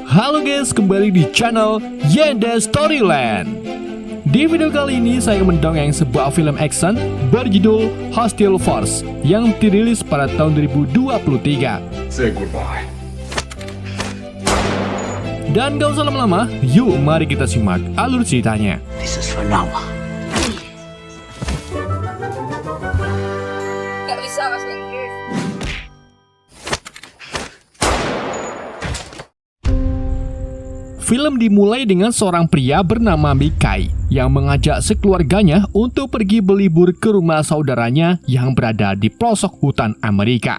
Halo guys, kembali di channel Yenda Storyland. Di video kali ini saya mendongeng sebuah film action berjudul Hostile Force yang dirilis pada tahun 2023. Say goodbye. Dan gak usah lama-lama, yuk mari kita simak alur ceritanya. This is for Noah. Gak bisa bahasa Inggris. Film dimulai dengan seorang pria bernama Mickey yang mengajak sekeluarganya untuk pergi berlibur ke rumah saudaranya yang berada di pelosok hutan Amerika.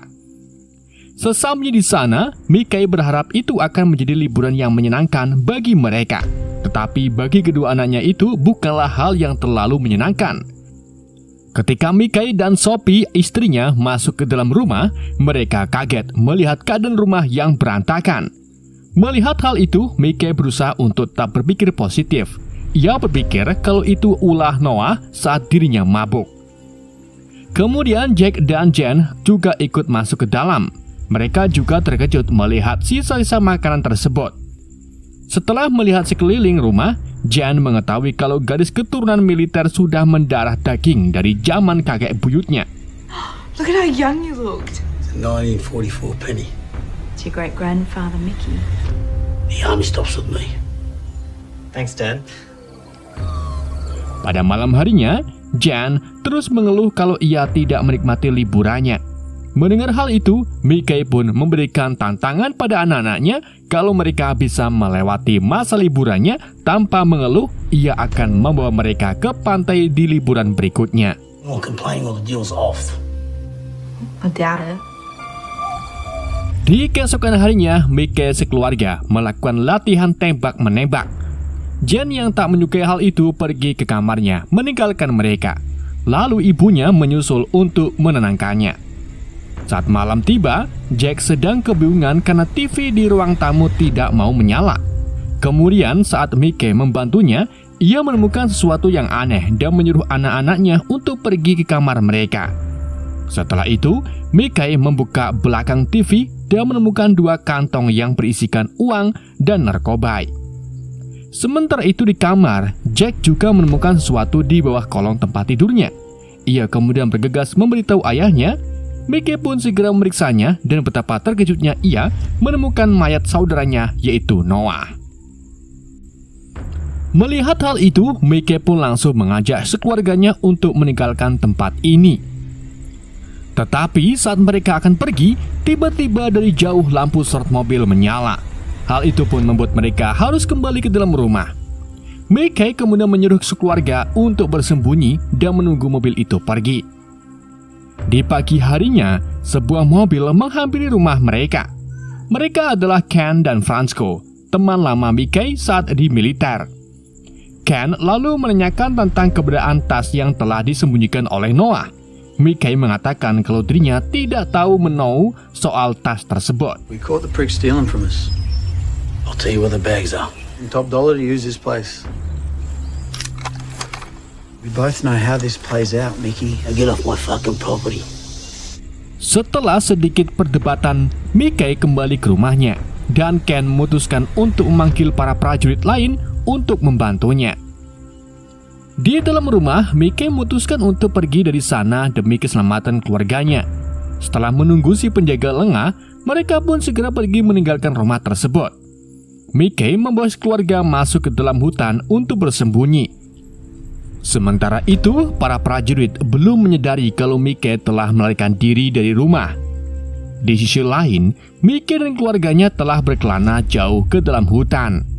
Sesampainya di sana, Mickey berharap itu akan menjadi liburan yang menyenangkan bagi mereka. Tetapi bagi kedua anaknya itu bukanlah hal yang terlalu menyenangkan. Ketika Mickey dan Sophie, istrinya, masuk ke dalam rumah, mereka kaget melihat keadaan rumah yang berantakan. Melihat hal itu, Mickey berusaha untuk tetap berpikir positif. Ia berpikir kalau itu ulah Noah saat dirinya mabuk. Kemudian Jack dan Jen juga ikut masuk ke dalam. Mereka juga terkejut melihat sisa-sisa makanan tersebut. Setelah melihat sekeliling rumah, Jen mengetahui kalau gadis keturunan militer sudah mendarah daging dari zaman kakek buyutnya. Look at how young you looked. It's a 1944 penny. It's your great-grandfather, Mickey. The army stops with me. Thanks, Dad. Pada malam harinya, Jen terus mengeluh kalau ia tidak menikmati liburannya. Mendengar hal itu, Mickey pun memberikan tantangan pada anak-anaknya kalau mereka bisa melewati masa liburannya tanpa mengeluh, ia akan membawa mereka ke pantai di liburan berikutnya. I'm not complaining or the deal's off. I doubt it. Di keesokan harinya, Mickey sekeluarga melakukan latihan tembak-menembak. Jen yang tak menyukai hal itu pergi ke kamarnya meninggalkan mereka. Lalu ibunya menyusul untuk menenangkannya. Saat malam tiba, Jack sedang kebingungan karena TV di ruang tamu tidak mau menyala. Kemudian saat Mickey membantunya, ia menemukan sesuatu yang aneh dan menyuruh anak-anaknya untuk pergi ke kamar mereka. Setelah itu, Mickey membuka belakang TV dan menemukan dua kantong yang berisikan uang dan narkoba. Sementara itu di kamar, Jack juga menemukan sesuatu di bawah kolong tempat tidurnya. Ia kemudian bergegas memberitahu ayahnya. Mickey pun segera memeriksanya dan betapa terkejutnya ia menemukan mayat saudaranya yaitu Noah. Melihat hal itu, Mickey pun langsung mengajak sekeluarganya untuk meninggalkan tempat ini. Tetapi saat mereka akan pergi, tiba-tiba dari jauh lampu sorot mobil menyala. Hal itu pun membuat mereka harus kembali ke dalam rumah. Mickey kemudian menyuruh sekeluarga untuk bersembunyi dan menunggu mobil itu pergi. Di pagi harinya, sebuah mobil menghampiri rumah mereka. Mereka adalah Ken dan Franco, teman lama Mickey saat di militer. Ken lalu menanyakan tentang keberadaan tas yang telah disembunyikan oleh Noah. Mickey mengatakan kalau dirinya tidak tahu menou soal tas tersebut. We caught the prick stealing from us. I'll tell you where the bags are. And top dollar to use this place. We both know how this plays out, Mickey. Now get off my fucking property. Setelah sedikit perdebatan, Mickey kembali ke rumahnya dan Ken memutuskan untuk memanggil para prajurit lain untuk membantunya. Di dalam rumah, Mickey memutuskan untuk pergi dari sana demi keselamatan keluarganya. Setelah menunggu si penjaga lengah, mereka pun segera pergi meninggalkan rumah tersebut. Mickey membawa keluarga masuk ke dalam hutan untuk bersembunyi. Sementara itu, para prajurit belum menyadari kalau Mickey telah melarikan diri dari rumah. Di sisi lain, Mickey dan keluarganya telah berkelana jauh ke dalam hutan.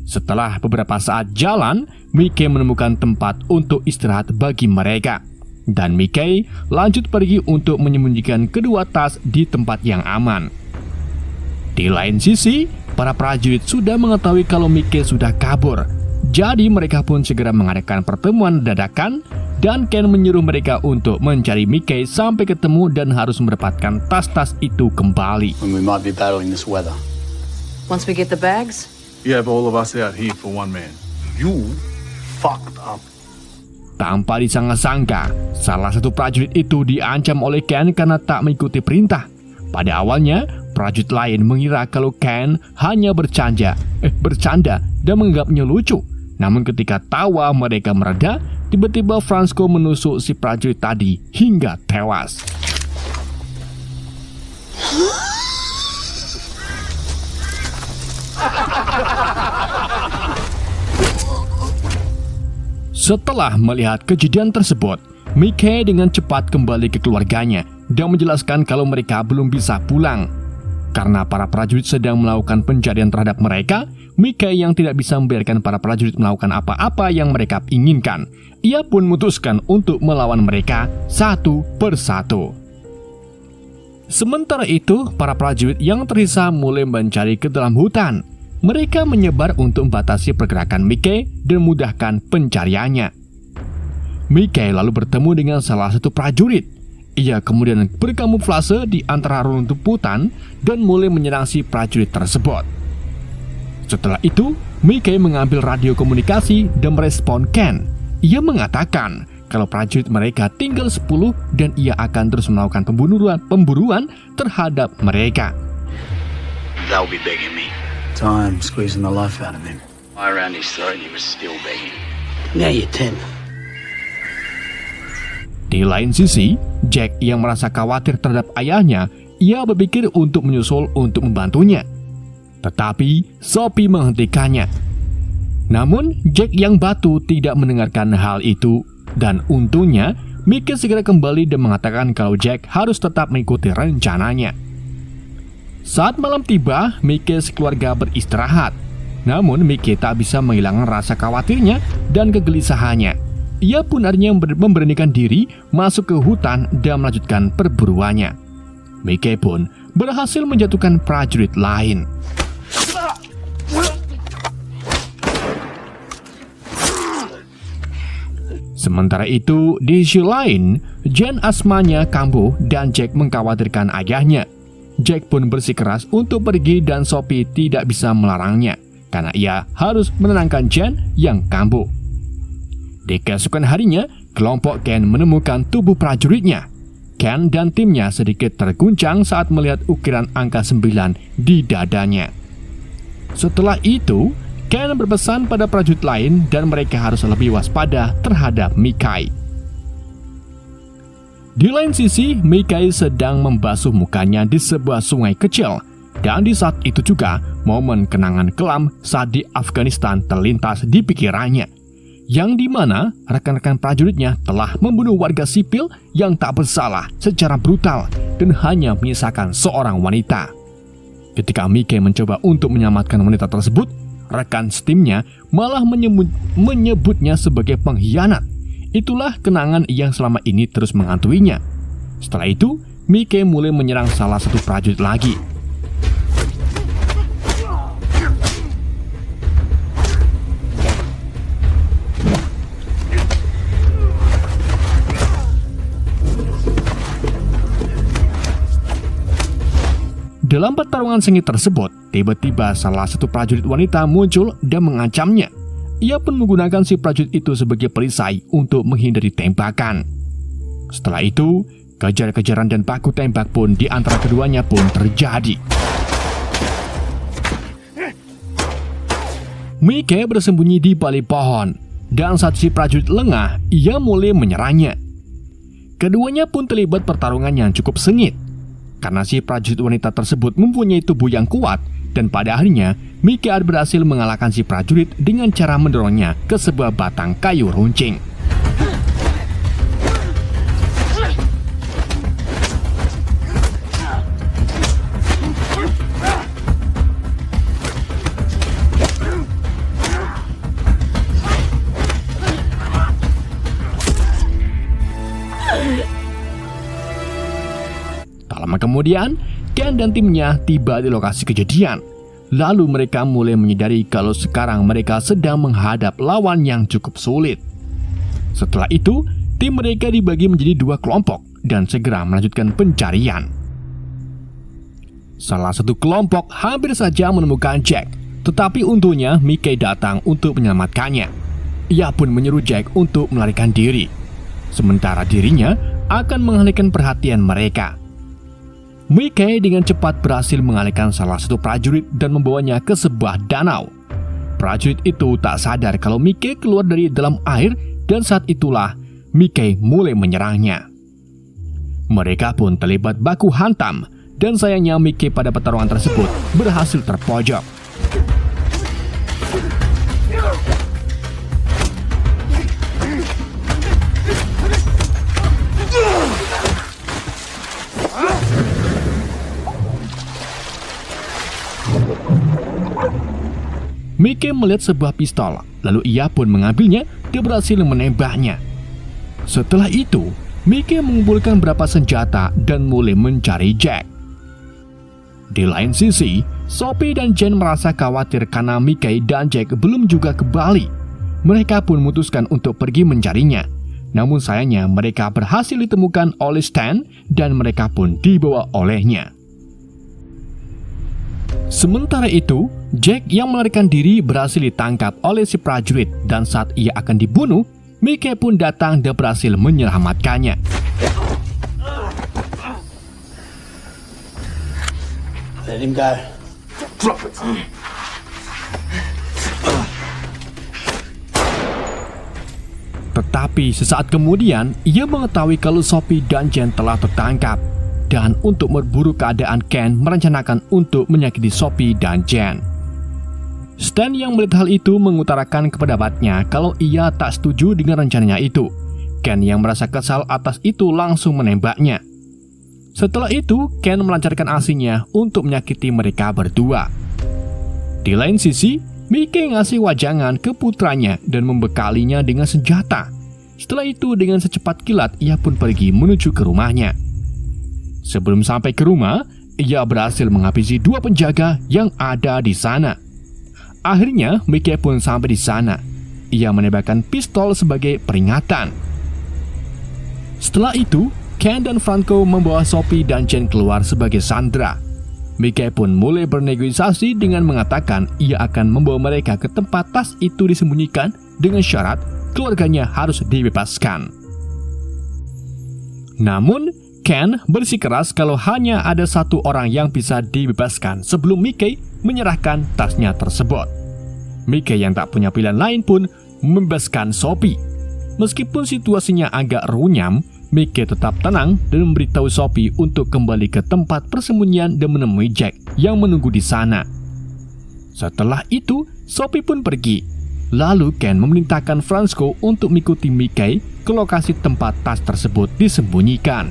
Setelah beberapa saat jalan, Mickey menemukan tempat untuk istirahat bagi mereka. Dan Mickey lanjut pergi untuk menyembunyikan kedua tas di tempat yang aman. Di lain sisi, para prajurit sudah mengetahui kalau Mickey sudah kabur. Jadi mereka pun segera mengadakan pertemuan dadakan dan Ken menyuruh mereka untuk mencari Mickey sampai ketemu dan harus mendapatkan tas-tas itu kembali. When we might be battling this weather. Once we get the bags, You have all of us out here for one man. You fucked up. Tanpa disangka-sangka, salah satu prajurit itu diancam oleh Ken karena tak mengikuti perintah. Pada awalnya, Prajurit lain mengira kalau Ken hanya bercanda dan menganggapnya lucu. Namun ketika tawa mereka mereda, tiba-tiba Franco menusuk si prajurit tadi hingga tewas. Setelah melihat kejadian tersebut, Mickey dengan cepat kembali ke keluarganya dan menjelaskan kalau mereka belum bisa pulang. Karena para prajurit sedang melakukan pencarian terhadap mereka, Mickey yang tidak bisa membiarkan para prajurit melakukan apa-apa yang mereka inginkan. Ia pun memutuskan untuk melawan mereka satu persatu. Sementara itu, para prajurit yang tersisa mulai mencari ke dalam hutan. Mereka menyebar untuk membatasi pergerakan Mickey dan memudahkan pencariannya. Mickey lalu bertemu dengan salah satu prajurit. Ia kemudian berkamuflase di antara reruntuhan dan mulai menyerang si prajurit tersebut. Setelah itu, Mickey mengambil radio komunikasi dan merespon Ken. Ia mengatakan kalau prajurit mereka tinggal 10 dan ia akan terus melakukan pemburuan terhadap mereka. They'll be begging me. Time squeezing the life out of him. I around his throat and he was still begging. Now you're 10. Di lain sisi, Jack yang merasa khawatir terhadap ayahnya, ia berpikir untuk menyusul untuk membantunya. Tetapi Sophie menghentikannya. Namun Jack yang batu tidak mendengarkan hal itu, dan untungnya Mickey segera kembali dan mengatakan kalau Jack harus tetap mengikuti rencananya. Saat malam tiba, Mickey sekeluarga beristirahat. Namun Mickey tak bisa menghilangkan rasa khawatirnya dan kegelisahannya. Ia pun akhirnya memberanikan diri masuk ke hutan dan melanjutkan perburuannya. Mickey pun berhasil menjatuhkan prajurit lain. Sementara itu, di sisi lain, Jane asmanya kambuh dan Jack mengkhawatirkan ayahnya. Jack pun bersikeras untuk pergi dan Sophie tidak bisa melarangnya karena ia harus menenangkan Jane yang kambuh. Di keesokan harinya, kelompok Ken menemukan tubuh prajuritnya. Ken dan timnya sedikit terguncang saat melihat ukiran angka 9 di dadanya. Setelah itu, Ken berpesan pada prajurit lain dan mereka harus lebih waspada terhadap Mickey. Di lain sisi, Mickey sedang membasuh mukanya di sebuah sungai kecil. Dan di saat itu juga, momen kenangan kelam saat di Afghanistan terlintas di pikirannya. Yang dimana rekan-rekan prajuritnya telah membunuh warga sipil yang tak bersalah secara brutal dan hanya menyisakan seorang wanita. Ketika Mickey mencoba untuk menyelamatkan wanita tersebut, rekan setimnya malah menyebutnya sebagai pengkhianat. Itulah kenangan yang selama ini terus menghantuinya. Setelah itu, Mickey mulai menyerang salah satu prajurit lagi. Dalam pertarungan sengit tersebut, tiba-tiba salah satu prajurit wanita muncul dan mengancamnya. Ia pun menggunakan si prajurit itu sebagai perisai untuk menghindari tembakan. Setelah itu, kejar-kejaran dan baku tembak pun di antara keduanya pun terjadi. Mickey bersembunyi di balik pohon, dan saat si prajurit lengah, ia mulai menyerangnya. Keduanya pun terlibat pertarungan yang cukup sengit. Karena si prajurit wanita tersebut mempunyai tubuh yang kuat, dan pada akhirnya Mickey berhasil mengalahkan si prajurit dengan cara mendorongnya ke sebuah batang kayu runcing. Lama kemudian, Ken dan timnya tiba di lokasi kejadian. Lalu mereka mulai menyadari kalau sekarang mereka sedang menghadap lawan yang cukup sulit. Setelah itu, tim mereka dibagi menjadi 2 kelompok dan segera melanjutkan pencarian. Salah satu kelompok hampir saja menemukan Jack, tetapi untungnya Mickey datang untuk menyelamatkannya. Ia pun menyuruh Jack untuk melarikan diri, sementara dirinya akan mengalihkan perhatian mereka. Mickey dengan cepat berhasil mengalihkan salah satu prajurit dan membawanya ke sebuah danau. Prajurit itu tak sadar kalau Mickey keluar dari dalam air dan saat itulah Mickey mulai menyerangnya. Mereka pun terlibat baku hantam dan sayangnya Mickey pada pertarungan tersebut berhasil terpojok. Mickey melihat sebuah pistol, lalu ia pun mengambilnya dan berhasil menembaknya. Setelah itu, Mickey mengumpulkan beberapa senjata dan mulai mencari Jack. Di lain sisi, Sophie dan Jen merasa khawatir karena Mickey dan Jack belum juga kembali. Mereka pun memutuskan untuk pergi mencarinya. Namun sayangnya mereka berhasil ditemukan oleh Stan dan mereka pun dibawa olehnya. Sementara itu, Jack yang melarikan diri berhasil ditangkap oleh si prajurit dan saat ia akan dibunuh, Mickey pun datang dan berhasil menyelamatkannya. Let him go. Drop it. Tetapi sesaat kemudian, ia mengetahui kalau Sophie dan Jen telah tertangkap. Dan untuk memburu keadaan, Ken merencanakan untuk menyakiti Sophie dan Jen. Stan yang melihat hal itu mengutarakan kepada Batnya kalau ia tak setuju dengan rencananya itu. Ken yang merasa kesal atas itu langsung menembaknya. Setelah itu, Ken melancarkan aksinya untuk menyakiti mereka berdua. Di lain sisi, Mickey ngasih wajangan ke putranya dan membekalinya dengan senjata. Setelah itu, dengan secepat kilat, ia pun pergi menuju ke rumahnya. Sebelum sampai ke rumah, ia berhasil menghabisi 2 penjaga yang ada di sana. Akhirnya, Mickey pun sampai di sana. Ia menembakkan pistol sebagai peringatan. Setelah itu, Ken dan Franco membawa Sophie dan Jen keluar sebagai sandera. Mickey pun mulai bernegosiasi dengan mengatakan ia akan membawa mereka ke tempat tas itu disembunyikan dengan syarat keluarganya harus dibebaskan. Namun, Ken bersikeras kalau hanya ada 1 orang yang bisa dibebaskan sebelum Mickey menyerahkan tasnya tersebut. Mickey yang tak punya pilihan lain pun membebaskan Sophie. Meskipun situasinya agak runyam, Mickey tetap tenang dan memberitahu Sophie untuk kembali ke tempat persembunyian dan menemui Jack yang menunggu di sana. Setelah itu, Sophie pun pergi. Lalu Ken memerintahkan Franco untuk mengikuti Mickey ke lokasi tempat tas tersebut disembunyikan.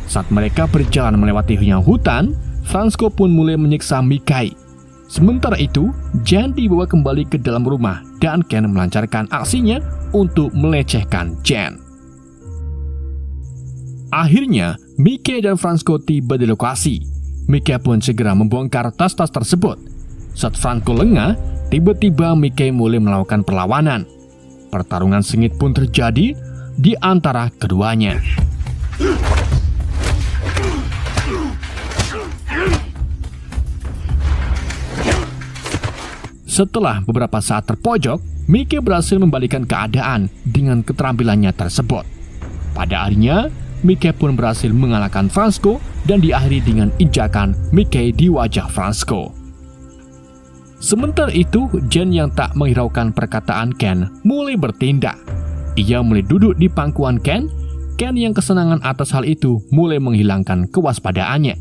Saat mereka berjalan melewati hutan, Franco pun mulai menyiksa Mickey. Sementara itu, Jen dibawa kembali ke dalam rumah dan Ken melancarkan aksinya untuk melecehkan Jen. Akhirnya, Mickey dan Franco tiba di lokasi. Mickey pun segera membongkar tas-tas tersebut. Saat Franco lengah, tiba-tiba Mickey mulai melakukan perlawanan. Pertarungan sengit pun terjadi di antara keduanya. Setelah beberapa saat terpojok, Mickey berhasil membalikan keadaan dengan keterampilannya tersebut. Pada akhirnya, Mickey pun berhasil mengalahkan Franco dan diakhiri dengan injakan Mickey di wajah Franco. Sementara itu, Jen yang tak menghiraukan perkataan Ken mulai bertindak. Ia mulai duduk di pangkuan Ken. Ken yang kesenangan atas hal itu mulai menghilangkan kewaspadaannya.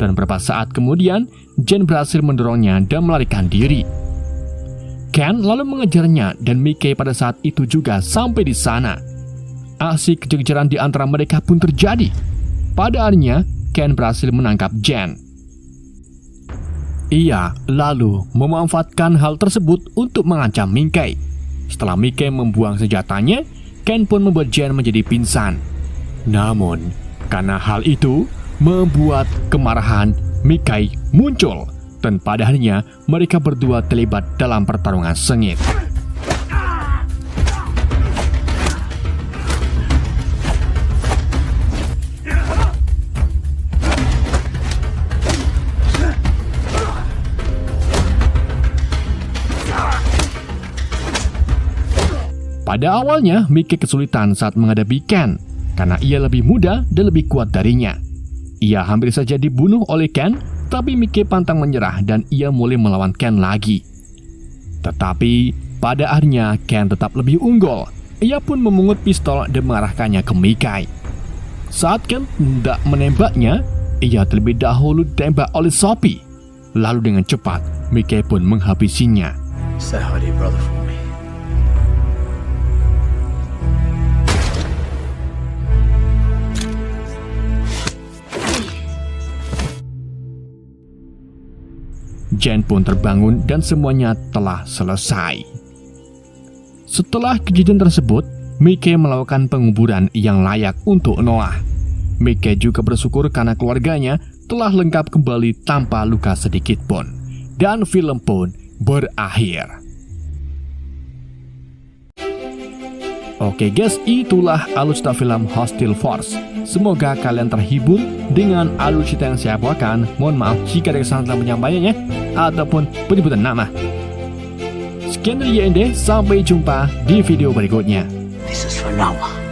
Dan beberapa saat kemudian, Jen berhasil mendorongnya dan melarikan diri. Ken lalu mengejarnya dan Mickey pada saat itu juga sampai di sana. Aksi kejar-kejaran di antara mereka pun terjadi. Pada akhirnya, Ken berhasil menangkap Jen. Ia lalu memanfaatkan hal tersebut untuk mengancam Mickey. Setelah Mickey membuang senjatanya, Ken pun membuat Jen menjadi pingsan. Namun, karena hal itu membuat kemarahan Mickey muncul. Dan pada akhirnya mereka berdua terlibat dalam pertarungan sengit. Pada awalnya Mickey kesulitan saat menghadapi Ken karena ia lebih muda dan lebih kuat darinya. Ia hampir saja dibunuh oleh Ken, tapi Mickey pantang menyerah dan ia mulai melawan Ken lagi. Tetapi pada akhirnya Ken tetap lebih unggul. Ia pun memungut pistol dan mengarahkannya ke Mickey. Saat Ken hendak menembaknya, ia terlebih dahulu ditembak oleh Sophie. Lalu dengan cepat, Mickey pun menghabisinya. Say hi to your brother for me. Jane pun terbangun dan semuanya telah selesai. Setelah kejadian tersebut, Mickey melakukan penguburan yang layak untuk Noah. Mickey juga bersyukur karena keluarganya telah lengkap kembali tanpa luka sedikit pun. Dan film pun berakhir. Oke guys, itulah alur cerita film Hostile Force. Semoga kalian terhibur dengan alur cerita yang saya bawakan. Mohon maaf jika ada kesalahan dalam penyampaiannya ataupun penyebutan nama. Sekian dari YND, sampai jumpa di video berikutnya. This is for Noah.